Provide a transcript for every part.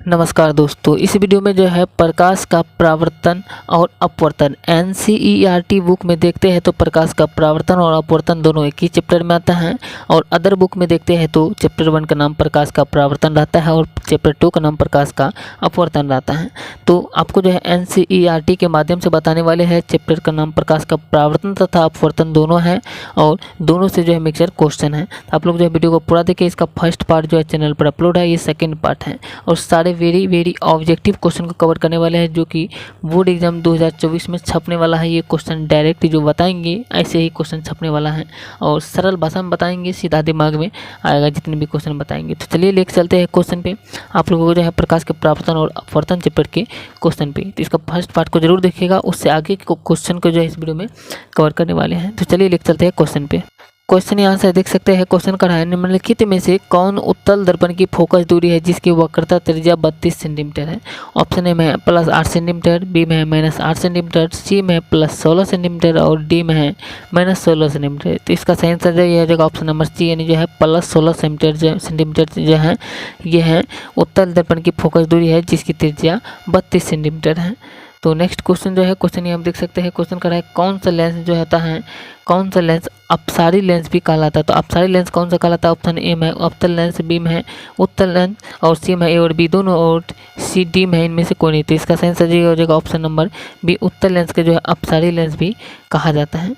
नमस्कार दोस्तों, इस वीडियो में जो है प्रकाश का परावर्तन और अपवर्तन NCERT बुक में देखते हैं तो प्रकाश का परावर्तन और अपवर्तन दोनों एक ही चैप्टर में आता है। और अदर बुक में देखते हैं तो चैप्टर 1 का नाम प्रकाश का परावर्तन रहता है और चैप्टर 2 का नाम प्रकाश का अपवर्तन रहता है। तो आपको जो है NCERT के माध्यम से बताने वाले हैं। चैप्टर का नाम प्रकाश का परावर्तन तथा अपवर्तन दोनों है और दोनों से जो है मिक्सचर क्वेश्चन है। तो आप लोग जो है वीडियो को पूरा देखिए। इसका फर्स्ट पार्ट जो है चैनल पर अपलोड है, ये सेकेंड पार्ट है और सारे वेरी ऑब्जेक्टिव क्वेश्चन को कवर करने वाले हैं जो कि बोर्ड एग्जाम 2024 में छपने वाला है। ये क्वेश्चन डायरेक्ट जो बताएंगे ऐसे ही क्वेश्चन छपने वाला है और सरल भाषा में बताएंगे, सीधा दिमाग में आएगा जितने भी क्वेश्चन बताएंगे। तो चलिए लेके चलते हैं क्वेश्चन पे। आप लोगों को जो है प्रकाश के परावर्तन और अपवर्तन चैप्टर के क्वेश्चन पे, तो इसका फर्स्ट पार्ट को जरूर देखिएगा, उससे आगे के क्वेश्चन को जो है इस वीडियो में कवर करने वाले हैं। तो चलिए लेके चलते हैं क्वेश्चन पे। क्वेश्चन यहाँ से देख सकते हैं। क्वेश्चन का है निम्नलिखित में से कौन उत्तल दर्पण की फोकस दूरी है जिसकी वक्रता त्रिज्या 32 सेंटीमीटर है। ऑप्शन ए में +8 सेंटीमीटर, बी में -8 सेंटीमीटर, सी में +16 सेंटीमीटर और डी में है -16 सेंटीमीटर। तो इसका सही आंसर ये हो जाएगा ऑप्शन नंबर सी, यानी जो है +16 सेंटीमीटर जो है ये है उत्तल दर्पण की फोकस दूरी है जिसकी त्रिज्या 32 सेंटीमीटर है। तो नेक्स्ट क्वेश्चन जो है, क्वेश्चन ये हम देख सकते हैं। क्वेश्चन कर रहा है कौन सा लेंस जो होता है, कौन सा लेंस अपसारी लेंस भी कहलाता है। तो अपसारी लेंस कौन सा कहलाता है। ऑप्शन ए में अवतल लेंस, बी में है उत्तल लेंस और सी में ए और बी दोनों और सी डी में इनमें से कोई नहीं। तो इसका सही आंसर ये हो जाएगा ऑप्शन नंबर बी, उत्तल लेंस के जो है अपसारी लेंस भी कहा जाता है।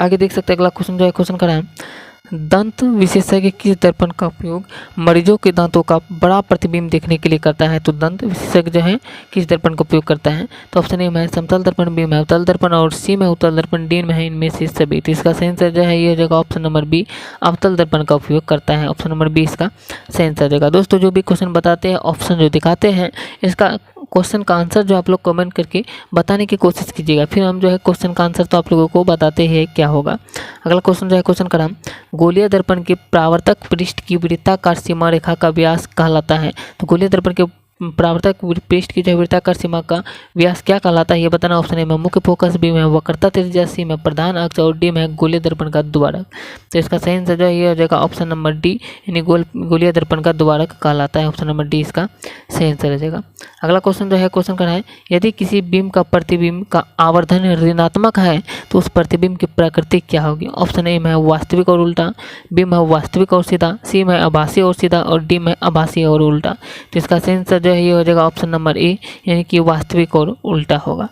आगे देख सकते हैं अगला क्वेश्चन जो है, क्वेश्चन कर रहा है दंत विशेषज्ञ किस दर्पण का उपयोग मरीजों के दांतों का बड़ा प्रतिबिंब देखने के लिए करता है। तो दंत विशेषज्ञ जो है किस दर्पण का उपयोग करता है। तो ऑप्शन ए में है समतल दर्पण, बी में अवतल दर्पण और सी में उत्तल दर्पण, डी में है इनमें से सभी। तो इसका सही आंसर जो है ये हो जाएगा ऑप्शन नंबर बी, अवतल दर्पण का उपयोग करता है। ऑप्शन नंबर बी इसका सही आंसर देगा। दोस्तों जो भी क्वेश्चन बताते हैं, ऑप्शन जो दिखाते हैं, इसका क्वेश्चन का आंसर जो आप लोग कमेंट करके बताने की कोशिश कीजिएगा। फिर हम जो है क्वेश्चन का आंसर तो आप लोगों को बताते हैं क्या होगा। अगला क्वेश्चन जो है, क्वेश्चन का नाम गोलीय दर्पण के परावर्तक पृष्ठ की वृत्ताकार सीमा रेखा का व्यास कहलाता है। तो गोलीय दर्पण के परावर्तक पृष्ठ की जो वृत्ताकार सीमा का व्यास क्या कहलाता है ये बताना। ऑप्शन ए में मुख्य फोकस, बी में वक्रता त्रिज्या, सी में प्रधान अक्ष और डी में गोलीय दर्पण का द्वारक। तो इसका सही आंसर जो है ये हो जाएगा ऑप्शन नंबर डी, यानी गोलीय दर्पण का द्वारक कहलाता है। ऑप्शन नंबर डी इसका सही आंसर हो जाएगा। अगला क्वेश्चन जो है, क्वेश्चन का है यदि किसी बिंब का प्रतिबिंब का आवर्धन ऋणात्मक है तो उस प्रतिबिंब की प्रकृति क्या होगी। ऑप्शन ए में वास्तविक और उल्टा, बी में वास्तविक और सीधा, सी में आभासी और सीधा और डी में आभासी और उल्टा। तो इसका सही आंसर जो है ये हो जाएगा ऑप्शन नंबर ए, यानी कि वास्तविक और उल्टा होगा।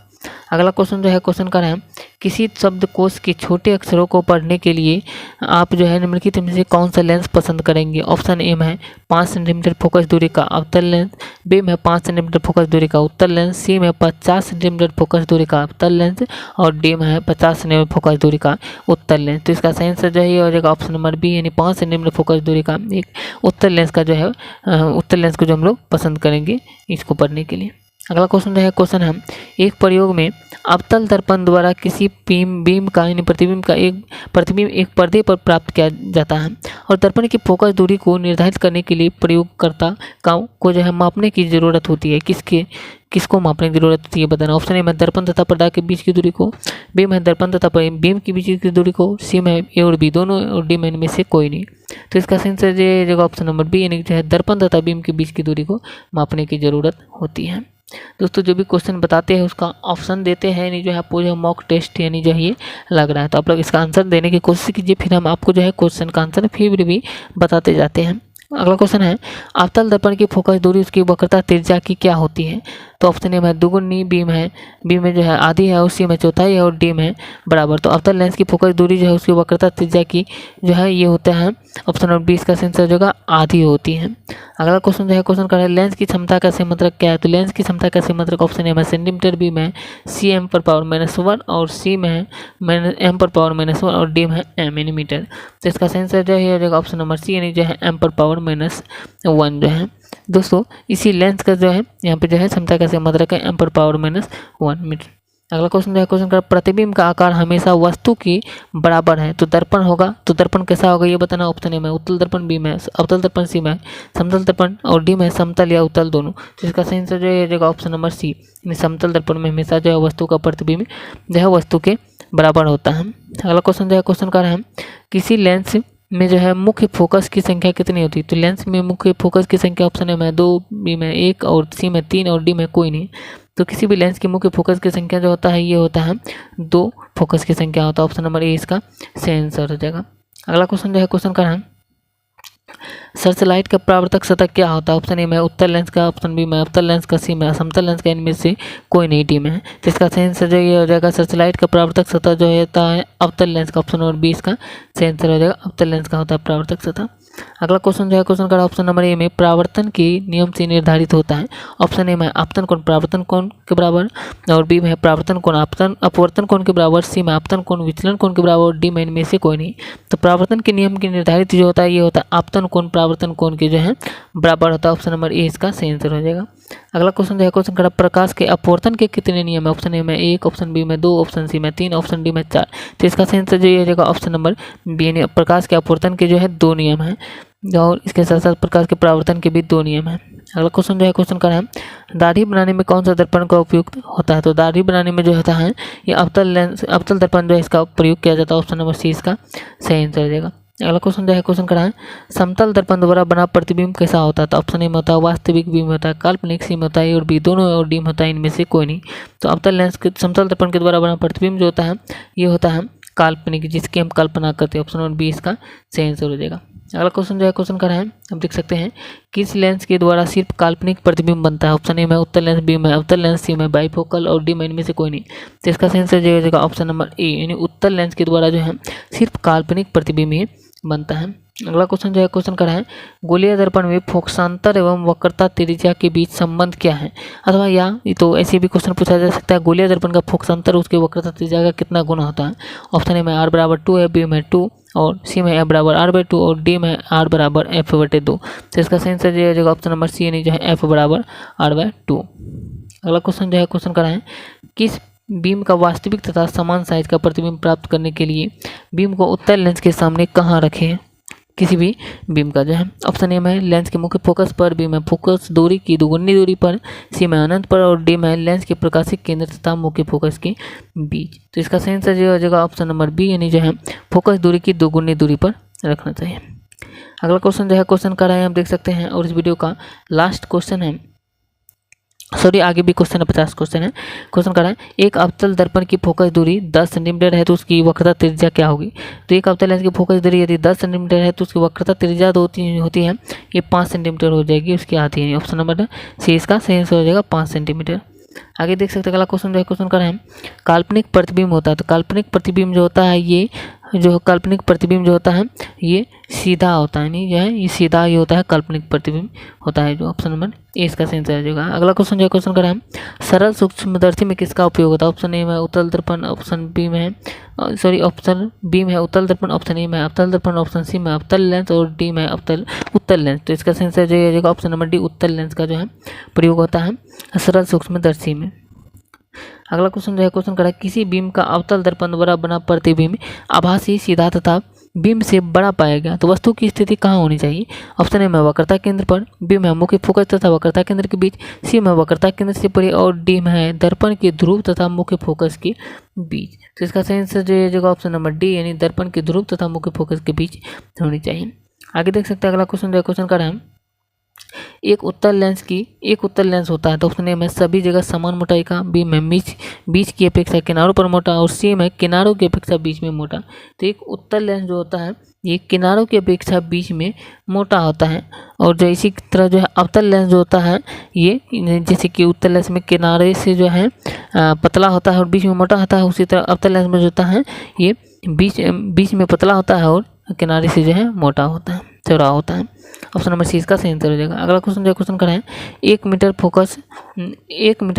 अगला क्वेश्चन जो है, क्वेश्चन का है किसी शब्दकोश के छोटे अक्षरों को पढ़ने के लिए आप जो है निम्नलिखित में से कौन सा लेंस पसंद करेंगे। ऑप्शन ए में है 5 सेंटीमीटर फोकस दूरी का अवतल लेंस, बी में 5 सेंटीमीटर फोकस दूरी का उत्तल लेंस, सी में 50 सेंटीमीटर फोकस दूरी का अवतल लेंस और डी में है 50 सेंटीमीटर फोकस दूरी का उत्तल लेंस। तो इसका सही आंसर जो है ये हो जाएगा ऑप्शन नंबर बी, यानी 5 सेंटीमीटर फोकस दूरी का एक उत्तल लेंस का जो है उत्तल लेंस को जो हम लोग पसंद करेंगे इसको पढ़ने के लिए। अगला क्वेश्चन जो है, क्वेश्चन है एक प्रयोग में अवतल दर्पण द्वारा किसी बीम का यानी प्रतिबिंब एक पर्दे पर प्राप्त किया जाता है और दर्पण की फोकस दूरी को निर्धारित करने के लिए प्रयोगकर्ता को जो है मापने की जरूरत होती है। किसको मापने की जरूरत होती है बताना। ऑप्शन ए में दर्पण तथा पर्दा के बीच की दूरी को, बी में दर्पण तथा बीम के बीच की दूरी को, सी में ए और बी दोनों और डी में इनमें से कोई नहीं। तो इसका सही आंसर ये जगह ऑप्शन नंबर बी, यानी जो है दर्पण तथा बीम के बीच की दूरी को मापने की जरूरत होती है। दोस्तों जो भी क्वेश्चन बताते हैं उसका ऑप्शन देते हैं, यानी जो है आपको जो मॉक टेस्ट यानी जो है ये लग रहा है तो आप लोग इसका आंसर देने की कोशिश कीजिए, फिर हम आपको जो है क्वेश्चन का आंसर फिर भी बताते जाते हैं। अगला क्वेश्चन है अवतल दर्पण की फोकस दूरी उसकी वक्रता त्रिज्या की क्या होती है। तो ऑप्शन ए में दुगुनी, बी में जो है आधी है, उसी में चौथाई है और डी में बराबर। तो अवतल लेंस की फोकस दूरी जो है उसकी वक्रता त्रिज्या की जो है ये होता है ऑप्शन नंबर बी, इसका आंसर जो है आधी होती है। अगला क्वेश्चन जो है, क्वेश्चन का है लेंस की क्षमता का सही मात्रक क्या है। तो लेंस की क्षमता का सही मात्रक ऑप्शन ए में सेंटीमीटर, बी में सी m/−1 और सी में m/−1 और डी में m यानी मीटर। तो इसका सही आंसर जो है हो जाएगा ऑप्शन नंबर सी, यानी जो है m/−1 जो है। दोस्तों इसी लेंस का जो है यहाँ पे जो है क्षमता का सही मात्रक है m/−1 मीटर। अगला क्वेश्चन जो है, क्वेश्चन का प्रतिबिंब का आकार हमेशा वस्तु की बराबर है तो दर्पण होगा। तो दर्पण कैसा होगा ये बताना। ऑप्शन ए में उत्तल दर्पण, बी में अवतल दर्पण, सी में समतल दर्पण और डी में समतल या उत्तल दोनों। तो इसका सही आंसर जो है जगह ऑप्शन नंबर सी, यानी समतल दर्पण में हमेशा जो है वस्तु का प्रतिबिंब जो है वस्तु के बराबर होता है। अगला क्वेश्चन जो है, क्वेश्चन का है किसी लेंस में जो है मुख्य फोकस की संख्या कितनी होती है? तो लेंस में मुख्य फोकस की संख्या ऑप्शन ए में 2, बी में 1 और सी में 3 और डी में कोई नहीं। तो किसी भी लेंस की मुख्य फोकस की संख्या जो होता है ये होता है 2 फोकस की संख्या होता है। ऑप्शन नंबर ए इसका सही आंसर हो जाएगा। अगला क्वेश्चन जो है क्वेश्चन का है सर्च लाइट का परावर्तक सतह क्या होता है? ऑप्शन ए में उत्तल लेंस का, ऑप्शन बी में अवतल लेंस का, सी में समतल लेंस का, इनमें से कोई नहीं डी में है। तो इसका सही आंसर जो ये हो जाएगा सर्च लाइट का परावर्तक सतह जो होता है अवतल लेंस का। ऑप्शन नंबर बी इसका सही आंसर हो जाएगा, अवतल लेंस का होता है परावर्तक सतह। अगला क्वेश्चन जो है क्वेश्चन का ऑप्शन नंबर ए में परावर्तन के नियम से निर्धारित होता है। ऑप्शन ए में आपतन कोण परावर्तन कोण के बराबर, और बी में परावर्तन कोण अपवर्तन कोण के बराबर, सी में आपतन कोण विचलन कोण के बराबर, डी में इनमें से कोई नहीं। तो परावर्तन के नियम के निर्धारित जो होता है ये होता है आपतन कोण परावर्तन कोण के जो है बराबर होता है। ऑप्शन नंबर ए इसका सही आंसर हो जाएगा। अगला क्वेश्चन जो है क्वेश्चन का प्रकाश के अपवर्तन के कितने नियम है? ऑप्शन ए में 1, ऑप्शन बी में 2, ऑप्शन सी में 3, ऑप्शन डी में 4। तो इसका सही आंसर जो ये हो जाएगा ऑप्शन नंबर बी यानी प्रकाश के अपवर्तन के जो है 2 नियम हैं, और इसके साथ साथ प्रकाश के परावर्तन के भी 2 नियम हैं। अगला क्वेश्चन जो है क्वेश्चन का है दाढ़ी बनाने में कौन सा दर्पण का उपयोग होता है? तो दाढ़ी बनाने में जो होता है ये अवतल दर्पण जो है इसका प्रयोग किया जाता है। ऑप्शन नंबर सी इसका सही आंसर हो जाएगा। अगला क्वेश्चन जो है क्वेश्चन का है समतल दर्पण द्वारा बना प्रतिबिंब कैसा होता है? तो ऑप्शन ए में होता है वास्तविक बिंब होता है, काल्पनिक सी में होता है और बी दोनों और डी में होता है, इनमें से कोई नहीं। तो अवतल लेंस के समतल दर्पण के द्वारा बना प्रतिबिंब जो होता है ये होता है काल्पनिक, जिसकी हम कल्पना करते हैं। ऑप्शन नंबर बी इसका सही आंसर हो जाएगा। अगला क्वेश्चन जो है क्वेश्चन का है हम देख सकते हैं किस लेंस के द्वारा सिर्फ काल्पनिक प्रतिबिंब बनता है? ऑप्शन ए में उत्तल लेंस, बी में अवतल लेंस, सी में बाइफोकल और डी में इनमें से कोई नहीं। तो इसका सही आंसर जो हो जाएगा ऑप्शन नंबर ए यानी उत्तल लेंस के द्वारा जो है सिर्फ काल्पनिक प्रतिबिंब ही बनता है। अगला क्वेश्चन जो है क्वेश्चन का है गोलीय दर्पण में फोकसांतर एवं वक्रता त्रिज्या के बीच संबंध क्या है? अथवा या तो ऐसे भी क्वेश्चन पूछा जा सकता है गोलीय दर्पण का फोकसांतर उसके वक्रता त्रिज्या का कितना गुना होता है? ऑप्शन ए में r बराबर 2 है, बी में 2 और सी में f बराबर r/2 और डी में r बराबर f/2। तो इसका सही आंसर जो हो जाएगा ऑप्शन नंबर सी यानी जो है f बराबर r/2। अगला क्वेश्चन जो है क्वेश्चन का है किस बीम का वास्तविक तथा समान साइज का प्रतिबिंब प्राप्त करने के लिए बीम को उत्तल लेंस के सामने कहाँ रखें? किसी भी बीम का जो है ऑप्शन ए में लेंस के मुख्य फोकस पर, बी में फोकस दूरी की दोगुनी दूरी पर, सी में अनंत पर और डी में लेंस के प्रकाशिक केंद्र तथा मुख्य फोकस के बीच। तो इसका सही आंसर जो हो जाएगा ऑप्शन नंबर बी यानी जो है फोकस दूरी की दोगुनी दूरी पर रखना चाहिए। अगला क्वेश्चन जो है क्वेश्चन का है हम देख सकते हैं और इस वीडियो का लास्ट क्वेश्चन है, सॉरी आगे भी क्वेश्चन है, 50 क्वेश्चन है। क्वेश्चन कर रहा है एक अवतल दर्पण की फोकस दूरी 10 सेंटीमीटर है तो उसकी वक्रता त्रिज्या क्या होगी? तो एक अवतल लेंस की फोकस दूरी यदि 10 सेंटीमीटर है तो उसकी वक्रता त्रिज्या होती है ये 5 सेंटीमीटर हो जाएगी, उसकी आधी है। ऑप्शन नंबर सी इसका सही आंसर हो जाएगा 5 सेंटीमीटर। आगे देख सकते हैं अगला क्वेश्चन जो है क्वेश्चन कर रहे हैं काल्पनिक प्रतिबिंब होता है। तो काल्पनिक प्रतिबिंब जो होता है ये जो काल्पनिक प्रतिबिंब जो होता है ये सीधा होता है, नहीं जो है ये सीधा ही होता है, काल्पनिक प्रतिबिंब होता है जो ऑप्शन नंबर ए इसका सही आंसर हो जाएगा। अगला क्वेश्चन जो है क्वेश्चन कर रहे हैं सरल सूक्ष्मदर्शी में किसका उपयोग होता है? ऑप्शन ए में उत्तल दर्पण, ऑप्शन बी में ऑप्शन बी में उत्तल दर्पण, ऑप्शन ए में अवतल दर्पण, ऑप्शन सी में अवतल लेंस और डी में उत्तल लेंस। तो इसका सही आंसर जो हो जाएगा ऑप्शन नंबर डी उत्तल लेंस का जो है प्रयोग होता है सरल सूक्ष्मदर्शी में। अगला क्वेश्चन जो है क्वेश्चन कर रहा है किसी बीम का अवतल दर्पण द्वारा बना प्रतिबिंब आभासी, सीधा तथा बीम से बड़ा पाया गया तो वस्तु की स्थिति कहाँ होनी चाहिए? ऑप्शन ए में वक्रता केंद्र पर, बी में मुख्य फोकस तथा वक्रता केंद्र के बीच, सी में वक्रता केंद्र से परे और डी में है दर्पण के ध्रुव तथा मुख्य फोकस के बीच। तो इसका सही आंसर जो है ऑप्शन नंबर डी यानी दर्पण के ध्रुव तथा मुख्य फोकस के बीच होनी चाहिए। आगे देख सकते हैं अगला क्वेश्चन जो है क्वेश्चन कर रहे हैं एक उत्तल लेंस होता है तो ऑप्शन ए में सभी जगह समान मोटाई का, बी में बीच की अपेक्षा किनारों पर मोटा और सी में किनारों की अपेक्षा बीच में मोटा। तो एक उत्तल लेंस जो होता है ये किनारों की अपेक्षा बीच में मोटा होता है, और जो इसी तरह जो है अवतल लेंस जो होता है ये जैसे कि उत्तल लेंस में किनारे से जो है पतला होता है और बीच में मोटा होता है, उसी तरह अवतल लेंस में जो होता है ये बीच में पतला होता है और किनारे से जो है मोटा होता है, चौड़ा होता है। ऑप्शन नंबर सी इसका सही आंसर हो जाएगा। अगला क्वेश्चन जो क्वेश्चन करें 1 मीटर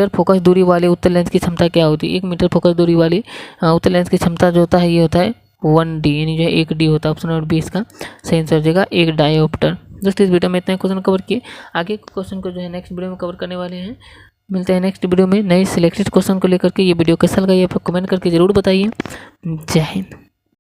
फोकस दूरी वाले उत्तल लेंस की क्षमता क्या होती है? 1 मीटर फोकस दूरी वाली उत्तल लेंस की क्षमता जो होता है ये होता है 1D यानी जो है 1D होता है। ऑप्शन नंबर बी इसका सही आंसर हो जाएगा 1 डायोप्टर। दोस्तों इस वीडियो में इतने क्वेश्चन कवर किए, आगे क्वेश्चन को जो है नेक्स्ट वीडियो में कवर करने वाले हैं। मिलते हैं नेक्स्ट वीडियो में नए सिलेक्टेड क्वेश्चन को लेकर के। ये वीडियो कैसा लगा ये आप कमेंट करके जरूर बताइए। जय हिंद।